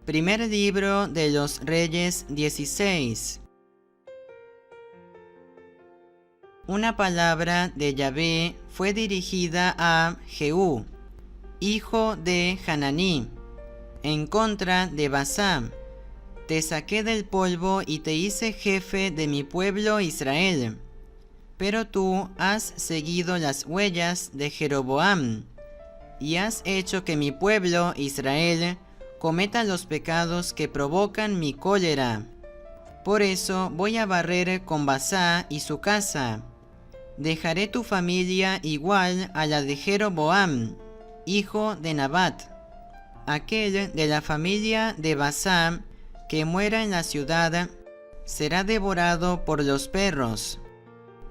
Primer libro de los Reyes 16. Una palabra de Yahvé fue dirigida a Jehú, hijo de Hananí, en contra de Basá. Te saqué del polvo y te hice jefe de mi pueblo Israel. Pero tú has seguido las huellas de Jeroboam, y has hecho que mi pueblo Israel cometa los pecados que provocan mi cólera. Por eso voy a barrer con Basá y su casa. Dejaré tu familia igual a la de Jeroboam, hijo de Nabat. Aquel de la familia de Basá que muera en la ciudad será devorado por los perros,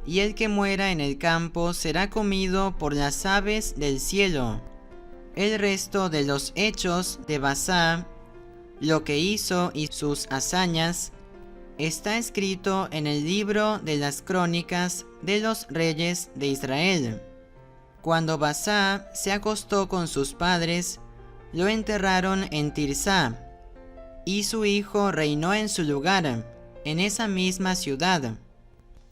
y el que muera en el campo será comido por las aves del cielo. El resto de los hechos de Basá, lo que hizo y sus hazañas, está escrito en el libro de las crónicas de los reyes de Israel. Cuando Basá se acostó con sus padres, lo enterraron en Tirsá, y su hijo reinó en su lugar, en esa misma ciudad.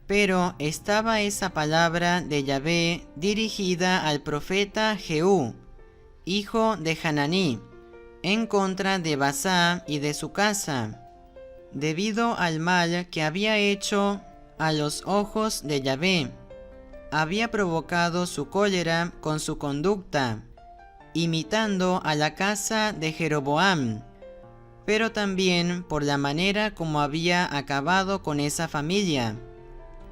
Pero estaba esa palabra de Yahvé dirigida al profeta Jehú, hijo de Hananí, en contra de Basá y de su casa, debido al mal que había hecho a los ojos de Yahvé. Había provocado su cólera con su conducta, imitando a la casa de Jeroboam, pero también por la manera como había acabado con esa familia.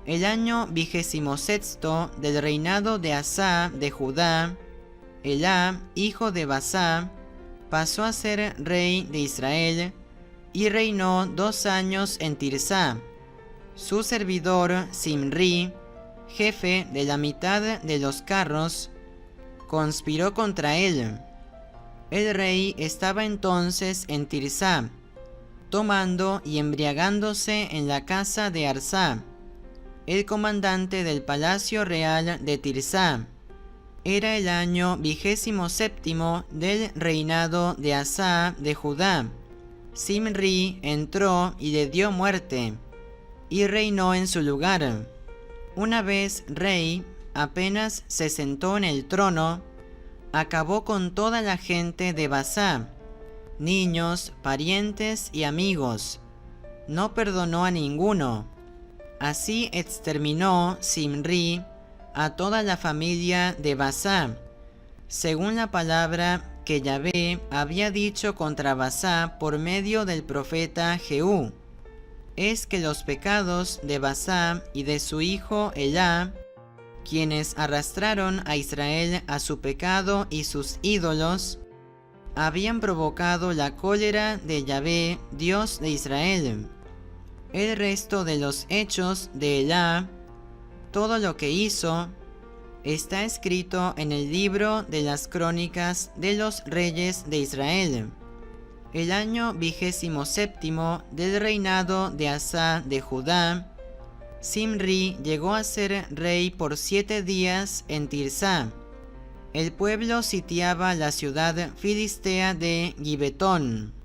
El año 26 del reinado de Asá de Judá, Elá, hijo de Basá, pasó a ser rey de Israel y reinó 2 años en Tirsá. Su servidor Simri, jefe de la mitad de los carros, conspiró contra él. El rey estaba entonces en Tirsá, tomando y embriagándose en la casa de Arsá, el comandante del palacio real de Tirsá. Era el año 27 del reinado de Asá de Judá. Simri entró y le dio muerte, y reinó en su lugar. Una vez rey, apenas se sentó en el trono, acabó con toda la gente de Basá, niños, parientes y amigos. No perdonó a ninguno. Así exterminó Simri a toda la familia de Basá, según la palabra que Yahvé había dicho contra Basá por medio del profeta Jehú. Es que los pecados de Basá y de su hijo Elá, quienes arrastraron a Israel a su pecado y sus ídolos, habían provocado la cólera de Yahvé, Dios de Israel. El resto de los hechos de Elá, todo lo que hizo, está escrito en el libro de las crónicas de los reyes de Israel. El año 27 del reinado de Asá de Judá, Simri llegó a ser rey por 7 días en Tirsá. El pueblo sitiaba la ciudad filistea de Gibetón.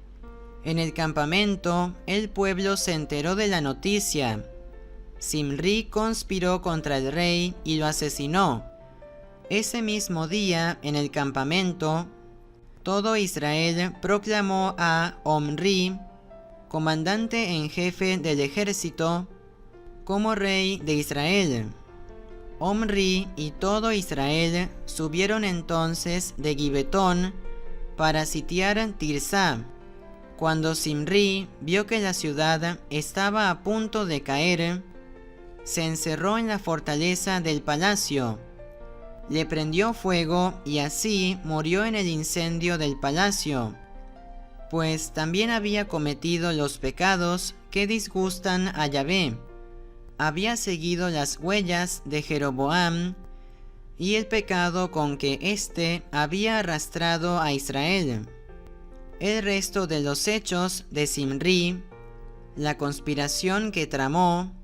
En el campamento, el pueblo se enteró de la noticia. Simri conspiró contra el rey y lo asesinó. Ese mismo día, en el campamento, todo Israel proclamó a Omri, comandante en jefe del ejército, como rey de Israel. Omri y todo Israel subieron entonces de Gibetón para sitiar Tirsá. Cuando Simri vio que la ciudad estaba a punto de caer, se encerró en la fortaleza del palacio. Le prendió fuego y así murió en el incendio del palacio, pues también había cometido los pecados que disgustan a Yahvé. Había seguido las huellas de Jeroboam y el pecado con que éste había arrastrado a Israel. El resto de los hechos de Simri, la conspiración que tramó,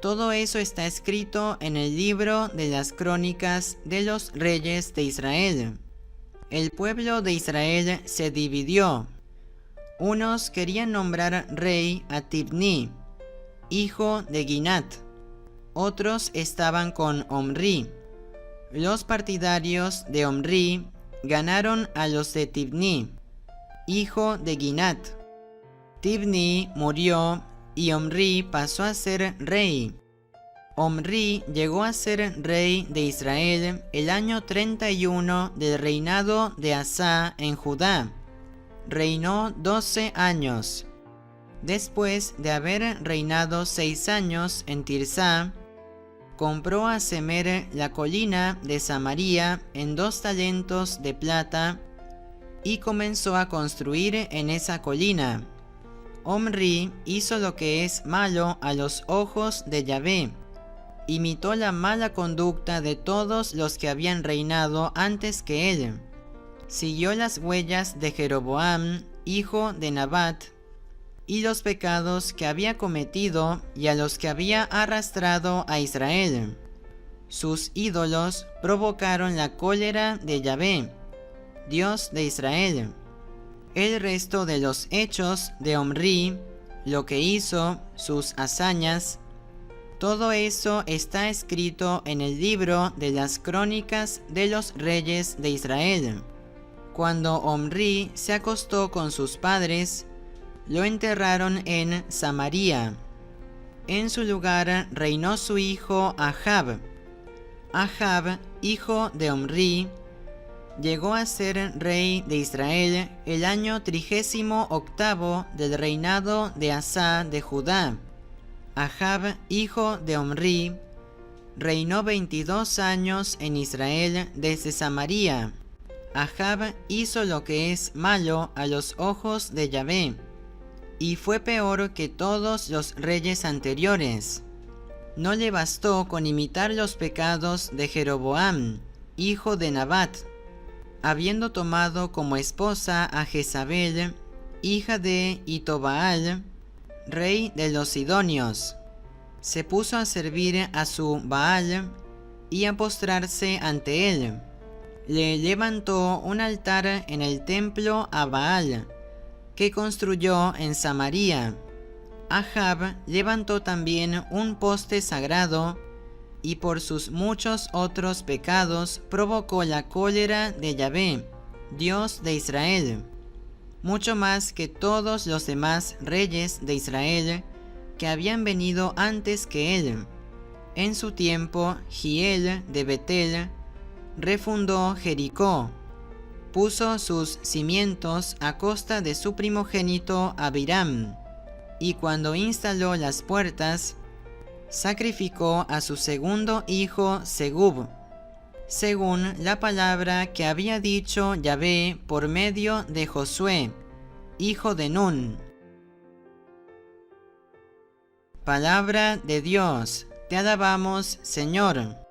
todo eso está escrito en el libro de las crónicas de los reyes de Israel. El pueblo de Israel se dividió. Unos querían nombrar rey a Tibní, hijo de Ginat. Otros estaban con Omri. Los partidarios de Omri ganaron a los de Tibní, hijo de Ginat. Tibní murió y Omri pasó a ser rey. Omri llegó a ser rey de Israel el año 31 del reinado de Asa en Judá. Reinó 12 años. Después de haber reinado 6 años en Tirsá, compró a Semer la colina de Samaria en 2 talentos de plata y comenzó a construir en esa colina. Omri hizo lo que es malo a los ojos de Yahvé. Imitó la mala conducta de todos los que habían reinado antes que él. Siguió las huellas de Jeroboam, hijo de Nabat, y los pecados que había cometido y a los que había arrastrado a Israel. Sus ídolos provocaron la cólera de Yahvé, Dios de Israel. El resto de los hechos de Omri, lo que hizo, sus hazañas, todo eso está escrito en el libro de las crónicas de los reyes de Israel. Cuando Omri se acostó con sus padres, lo enterraron en Samaria. En su lugar reinó su hijo Ahab. Ahab, hijo de Omri, llegó a ser rey de Israel el año 38 del reinado de Asa de Judá. Ahab, hijo de Omri, reinó 22 años en Israel desde Samaria. Ahab hizo lo que es malo a los ojos de Yahvé, y fue peor que todos los reyes anteriores. No le bastó con imitar los pecados de Jeroboam, hijo de Nabat, habiendo tomado como esposa a Jezabel, hija de Itobaal, rey de los sidonios. Se puso a servir a su Baal y a postrarse ante él. Le levantó un altar en el templo a Baal, que construyó en Samaria. Ahab levantó también un poste sagrado, y por sus muchos otros pecados provocó la cólera de Yahvé, Dios de Israel, mucho más que todos los demás reyes de Israel que habían venido antes que él. En su tiempo, Hiel de Betel refundó Jericó, puso sus cimientos a costa de su primogénito Abiram, y cuando instaló las puertas, sacrificó a su segundo hijo Segub, según la palabra que había dicho Yahvé por medio de Josué, hijo de Nun. Palabra de Dios, te alabamos, Señor.